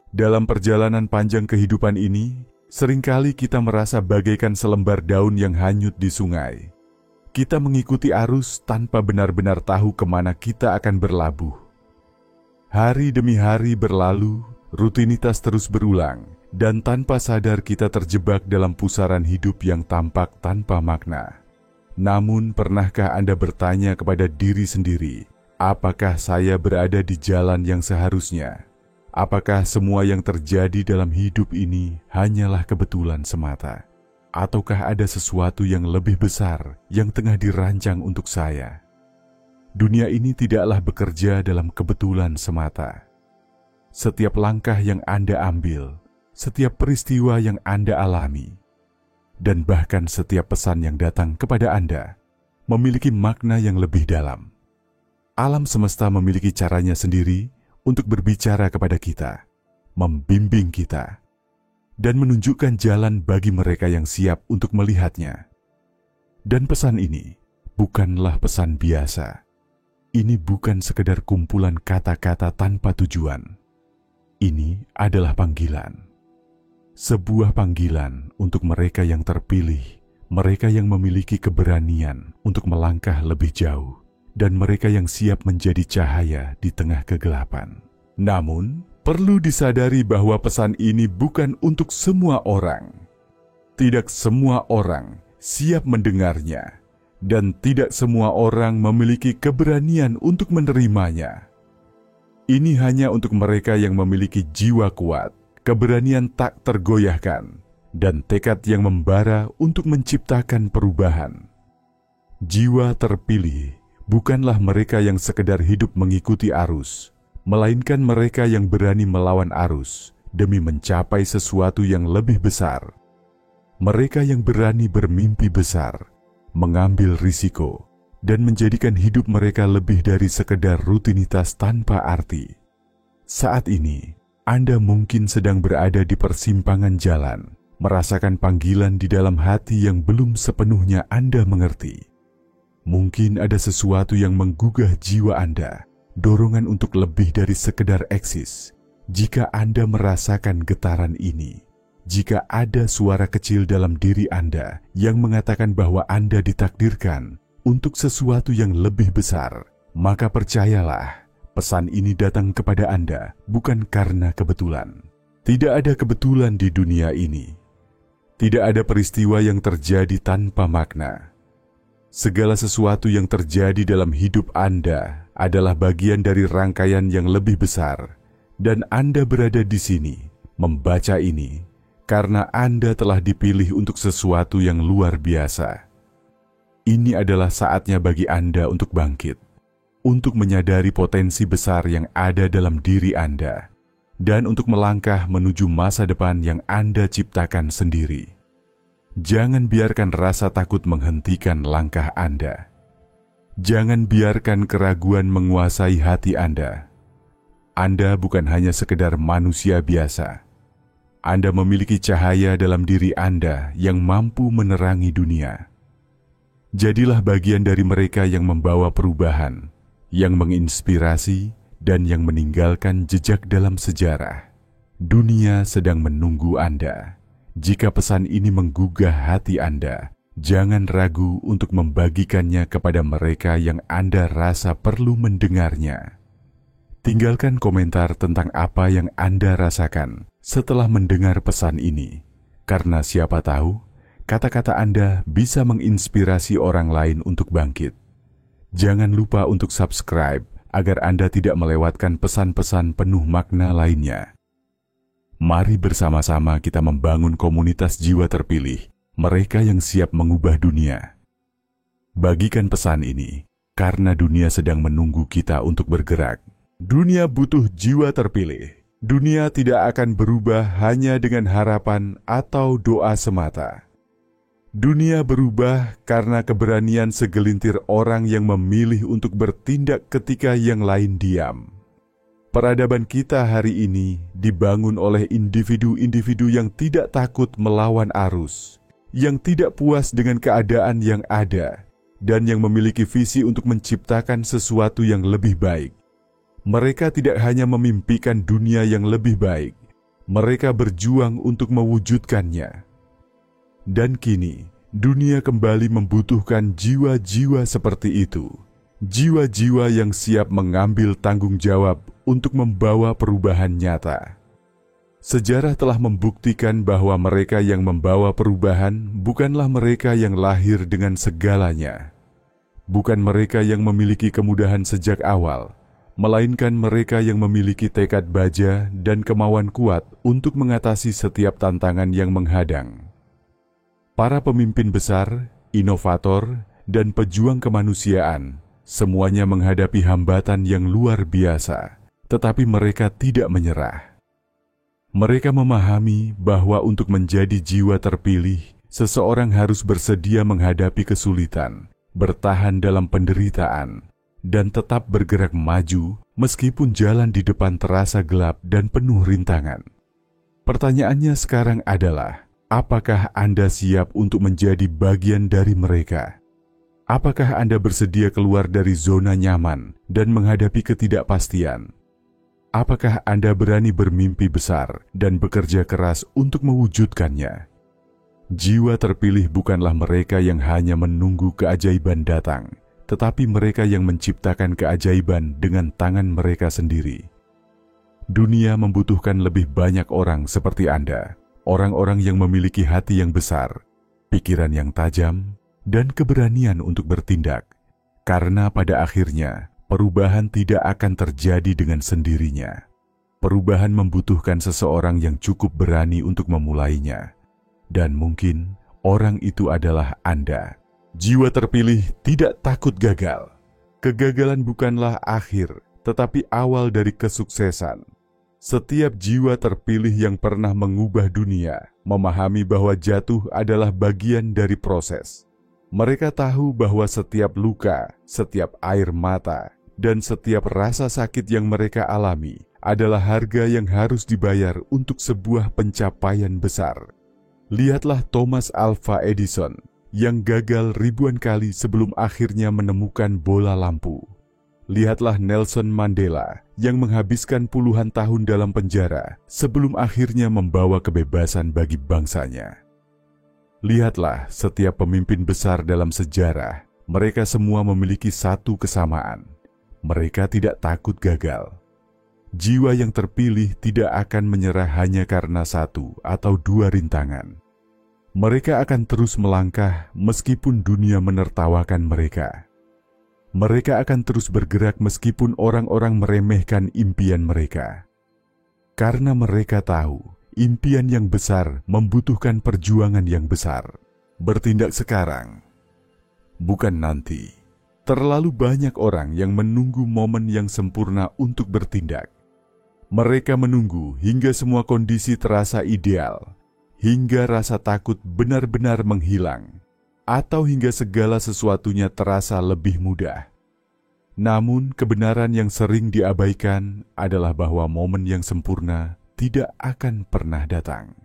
Dalam perjalanan panjang kehidupan ini, seringkali kita merasa bagaikan selembar daun yang hanyut di sungai. Kita mengikuti arus tanpa benar-benar tahu kemana kita akan berlabuh. Hari demi hari berlalu, rutinitas terus berulang, dan tanpa sadar kita terjebak dalam pusaran hidup yang tampak tanpa makna. Namun, pernahkah Anda bertanya kepada diri sendiri, apakah saya berada di jalan yang seharusnya? Apakah semua yang terjadi dalam hidup ini hanyalah kebetulan semata? Ataukah ada sesuatu yang lebih besar yang tengah dirancang untuk saya? Dunia ini tidaklah bekerja dalam kebetulan semata. Setiap langkah yang Anda ambil, setiap peristiwa yang Anda alami, dan bahkan setiap pesan yang datang kepada Anda memiliki makna yang lebih dalam. Alam semesta memiliki caranya sendiri untuk berbicara kepada kita, membimbing kita, dan menunjukkan jalan bagi mereka yang siap untuk melihatnya. Dan pesan ini bukanlah pesan biasa. Ini bukan sekedar kumpulan kata-kata tanpa tujuan. Ini adalah panggilan. Sebuah panggilan untuk mereka yang terpilih, mereka yang memiliki keberanian untuk melangkah lebih jauh, dan mereka yang siap menjadi cahaya di tengah kegelapan. Namun, perlu disadari bahwa pesan ini bukan untuk semua orang. Tidak semua orang siap mendengarnya, dan tidak semua orang memiliki keberanian untuk menerimanya. Ini hanya untuk mereka yang memiliki jiwa kuat, keberanian tak tergoyahkan, dan tekad yang membara untuk menciptakan perubahan. Jiwa terpilih bukanlah mereka yang sekedar hidup mengikuti arus, melainkan mereka yang berani melawan arus demi mencapai sesuatu yang lebih besar. Mereka yang berani bermimpi besar, mengambil risiko, dan menjadikan hidup mereka lebih dari sekedar rutinitas tanpa arti. Saat ini, Anda mungkin sedang berada di persimpangan jalan, merasakan panggilan di dalam hati yang belum sepenuhnya Anda mengerti. Mungkin ada sesuatu yang menggugah jiwa Anda, dorongan untuk lebih dari sekedar eksis. Jika Anda merasakan getaran ini, jika ada suara kecil dalam diri Anda yang mengatakan bahwa Anda ditakdirkan untuk sesuatu yang lebih besar, maka percayalah, pesan ini datang kepada Anda bukan karena kebetulan. Tidak ada kebetulan di dunia ini. Tidak ada peristiwa yang terjadi tanpa makna. Segala sesuatu yang terjadi dalam hidup Anda adalah bagian dari rangkaian yang lebih besar, dan Anda berada di sini, membaca ini, karena Anda telah dipilih untuk sesuatu yang luar biasa. Ini adalah saatnya bagi Anda untuk bangkit, untuk menyadari potensi besar yang ada dalam diri Anda, dan untuk melangkah menuju masa depan yang Anda ciptakan sendiri. Jangan biarkan rasa takut menghentikan langkah Anda. Jangan biarkan keraguan menguasai hati Anda. Anda bukan hanya sekedar manusia biasa. Anda memiliki cahaya dalam diri Anda yang mampu menerangi dunia. Jadilah bagian dari mereka yang membawa perubahan, yang menginspirasi, dan yang meninggalkan jejak dalam sejarah. Dunia sedang menunggu Anda. Jika pesan ini menggugah hati Anda, jangan ragu untuk membagikannya kepada mereka yang Anda rasa perlu mendengarnya. Tinggalkan komentar tentang apa yang Anda rasakan setelah mendengar pesan ini, karena siapa tahu, kata-kata Anda bisa menginspirasi orang lain untuk bangkit. Jangan lupa untuk subscribe agar Anda tidak melewatkan pesan-pesan penuh makna lainnya. Mari bersama-sama kita membangun komunitas jiwa terpilih, mereka yang siap mengubah dunia. Bagikan pesan ini, karena dunia sedang menunggu kita untuk bergerak. Dunia butuh jiwa terpilih. Dunia tidak akan berubah hanya dengan harapan atau doa semata. Dunia berubah karena keberanian segelintir orang yang memilih untuk bertindak ketika yang lain diam. Peradaban kita hari ini dibangun oleh individu-individu yang tidak takut melawan arus, yang tidak puas dengan keadaan yang ada, dan yang memiliki visi untuk menciptakan sesuatu yang lebih baik. Mereka tidak hanya memimpikan dunia yang lebih baik, Mereka berjuang untuk mewujudkannya. Dan kini, dunia kembali membutuhkan jiwa-jiwa seperti itu. Jiwa-jiwa yang siap mengambil tanggung jawab untuk membawa perubahan nyata. Sejarah telah membuktikan bahwa mereka yang membawa perubahan bukanlah mereka yang lahir dengan segalanya. Bukan mereka yang memiliki kemudahan sejak awal, melainkan mereka yang memiliki tekad baja dan kemauan kuat untuk mengatasi setiap tantangan yang menghadang. Para pemimpin besar, inovator, dan pejuang kemanusiaan, semuanya menghadapi hambatan yang luar biasa, tetapi mereka tidak menyerah. Mereka memahami bahwa untuk menjadi jiwa terpilih, seseorang harus bersedia menghadapi kesulitan, bertahan dalam penderitaan, dan tetap bergerak maju meskipun jalan di depan terasa gelap dan penuh rintangan. Pertanyaannya sekarang adalah, apakah Anda siap untuk menjadi bagian dari mereka? Apakah Anda bersedia keluar dari zona nyaman dan menghadapi ketidakpastian? Apakah Anda berani bermimpi besar dan bekerja keras untuk mewujudkannya? Jiwa terpilih bukanlah mereka yang hanya menunggu keajaiban datang, tetapi mereka yang menciptakan keajaiban dengan tangan mereka sendiri. Dunia membutuhkan lebih banyak orang seperti Anda, orang-orang yang memiliki hati yang besar, pikiran yang tajam, dan keberanian untuk bertindak. Karena pada akhirnya, perubahan tidak akan terjadi dengan sendirinya. Perubahan membutuhkan seseorang yang cukup berani untuk memulainya. Dan mungkin orang itu adalah Anda. Jiwa terpilih tidak takut gagal. Kegagalan bukanlah akhir, tetapi awal dari kesuksesan. Setiap jiwa terpilih yang pernah mengubah dunia memahami bahwa jatuh adalah bagian dari proses. Mereka tahu bahwa setiap luka, setiap air mata, dan setiap rasa sakit yang mereka alami adalah harga yang harus dibayar untuk sebuah pencapaian besar. Lihatlah Thomas Alva Edison yang gagal ribuan kali sebelum akhirnya menemukan bola lampu. Lihatlah Nelson Mandela yang menghabiskan puluhan tahun dalam penjara sebelum akhirnya membawa kebebasan bagi bangsanya. Lihatlah setiap pemimpin besar dalam sejarah, mereka semua memiliki satu kesamaan. Mereka tidak takut gagal. Jiwa yang terpilih tidak akan menyerah hanya karena satu atau dua rintangan. Mereka akan terus melangkah meskipun dunia menertawakan mereka. Mereka akan terus bergerak meskipun orang-orang meremehkan impian mereka. Karena mereka tahu, impian yang besar membutuhkan perjuangan yang besar. Bertindak sekarang, bukan nanti. Terlalu banyak orang yang menunggu momen yang sempurna untuk bertindak. Mereka menunggu hingga semua kondisi terasa ideal, hingga rasa takut benar-benar menghilang, atau hingga segala sesuatunya terasa lebih mudah. Namun, kebenaran yang sering diabaikan adalah bahwa momen yang sempurna tidak akan pernah datang.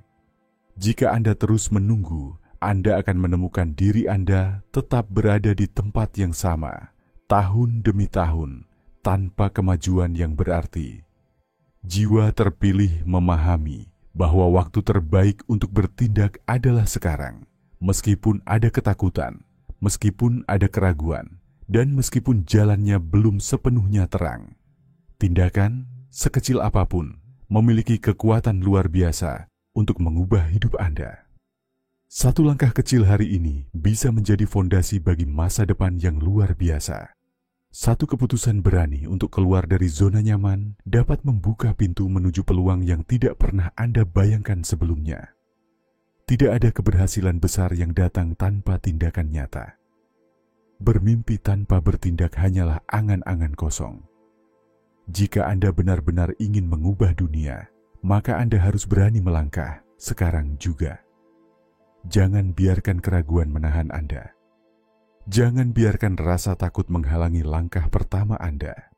Jika Anda terus menunggu, Anda akan menemukan diri Anda tetap berada di tempat yang sama, tahun demi tahun, tanpa kemajuan yang berarti. Jiwa terpilih memahami bahwa waktu terbaik untuk bertindak adalah sekarang, meskipun ada ketakutan, meskipun ada keraguan, dan meskipun jalannya belum sepenuhnya terang. Tindakan, sekecil apapun, memiliki kekuatan luar biasa untuk mengubah hidup Anda. Satu langkah kecil hari ini bisa menjadi fondasi bagi masa depan yang luar biasa. Satu keputusan berani untuk keluar dari zona nyaman dapat membuka pintu menuju peluang yang tidak pernah Anda bayangkan sebelumnya. Tidak ada keberhasilan besar yang datang tanpa tindakan nyata. Bermimpi tanpa bertindak hanyalah angan-angan kosong. Jika Anda benar-benar ingin mengubah dunia, maka Anda harus berani melangkah sekarang juga. Jangan biarkan keraguan menahan Anda. Jangan biarkan rasa takut menghalangi langkah pertama Anda.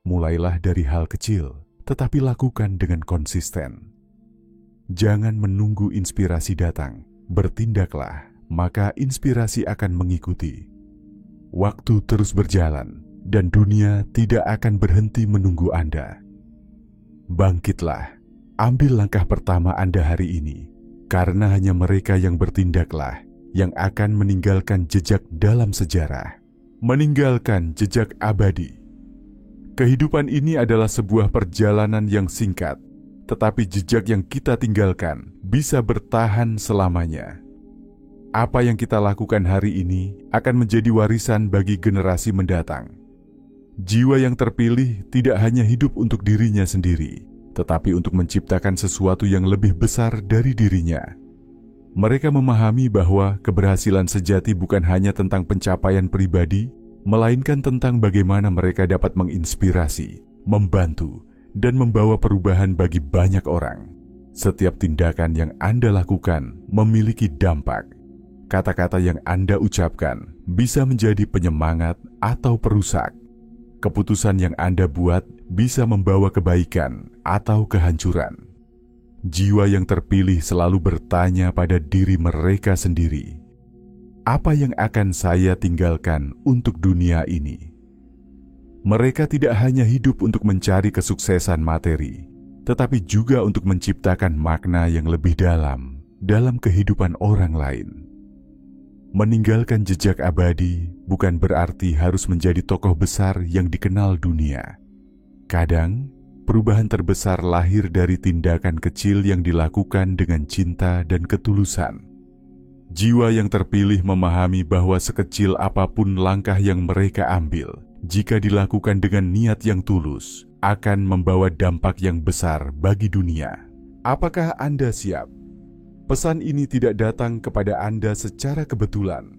Mulailah dari hal kecil, tetapi lakukan dengan konsisten. Jangan menunggu inspirasi datang, bertindaklah, maka inspirasi akan mengikuti. Waktu terus berjalan, dan dunia tidak akan berhenti menunggu Anda. Bangkitlah, Ambil langkah pertama Anda hari ini, karena hanya mereka yang bertindaklah yang akan meninggalkan jejak dalam sejarah, meninggalkan jejak abadi. Kehidupan ini adalah sebuah perjalanan yang singkat, tetapi jejak yang kita tinggalkan bisa bertahan selamanya. Apa yang kita lakukan hari ini akan menjadi warisan bagi generasi mendatang. Jiwa yang terpilih tidak hanya hidup untuk dirinya sendiri, tetapi untuk menciptakan sesuatu yang lebih besar dari dirinya. Mereka memahami bahwa keberhasilan sejati bukan hanya tentang pencapaian pribadi, melainkan tentang bagaimana mereka dapat menginspirasi, membantu, dan membawa perubahan bagi banyak orang. Setiap tindakan yang Anda lakukan memiliki dampak. Kata-kata yang Anda ucapkan bisa menjadi penyemangat atau perusak. Keputusan yang Anda buat bisa membawa kebaikan atau kehancuran. Jiwa yang terpilih selalu bertanya pada diri mereka sendiri, apa yang akan saya tinggalkan untuk dunia ini? Mereka tidak hanya hidup untuk mencari kesuksesan materi, tetapi juga untuk menciptakan makna yang lebih dalam kehidupan orang lain. Meninggalkan jejak abadi bukan berarti harus menjadi tokoh besar yang dikenal dunia. Kadang, perubahan terbesar lahir dari tindakan kecil yang dilakukan dengan cinta dan ketulusan. Jiwa yang terpilih memahami bahwa sekecil apapun langkah yang mereka ambil, jika dilakukan dengan niat yang tulus, akan membawa dampak yang besar bagi dunia. Apakah Anda siap? Pesan ini tidak datang kepada Anda secara kebetulan.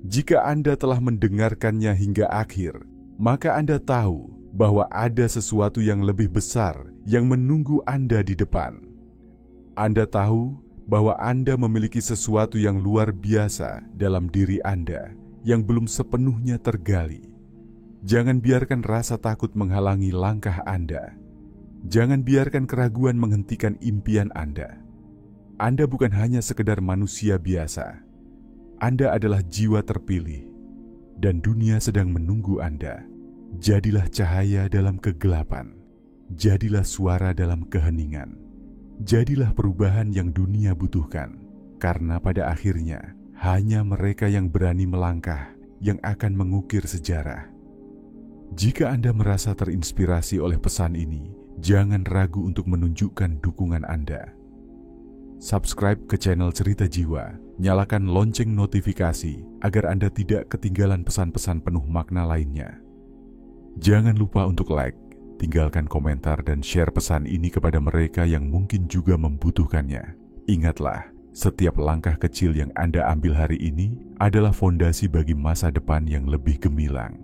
Jika Anda telah mendengarkannya hingga akhir, maka Anda tahu bahwa ada sesuatu yang lebih besar yang menunggu Anda di depan. Anda tahu bahwa Anda memiliki sesuatu yang luar biasa dalam diri Anda yang belum sepenuhnya tergali. Jangan biarkan rasa takut menghalangi langkah Anda. Jangan biarkan keraguan menghentikan impian Anda. Anda bukan hanya sekedar manusia biasa. Anda adalah jiwa terpilih, dan dunia sedang menunggu Anda. Jadilah cahaya dalam kegelapan, jadilah suara dalam keheningan, jadilah perubahan yang dunia butuhkan, karena pada akhirnya hanya mereka yang berani melangkah yang akan mengukir sejarah. Jika Anda merasa terinspirasi oleh pesan ini, jangan ragu untuk menunjukkan dukungan Anda. Subscribe ke channel Cerita Jiwa, nyalakan lonceng notifikasi agar Anda tidak ketinggalan pesan-pesan penuh makna lainnya. Jangan lupa untuk like, tinggalkan komentar dan share pesan ini kepada mereka yang mungkin juga membutuhkannya. Ingatlah, setiap langkah kecil yang Anda ambil hari ini adalah fondasi bagi masa depan yang lebih gemilang.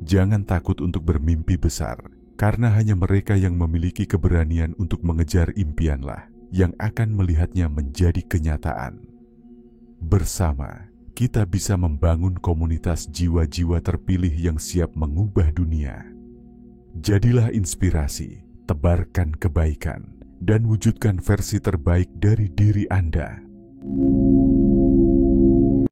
Jangan takut untuk bermimpi besar, karena hanya mereka yang memiliki keberanian untuk mengejar impianlah yang akan melihatnya menjadi kenyataan. Bersama, kita bisa membangun komunitas jiwa-jiwa terpilih yang siap mengubah dunia. Jadilah inspirasi, tebarkan kebaikan, dan wujudkan versi terbaik dari diri Anda.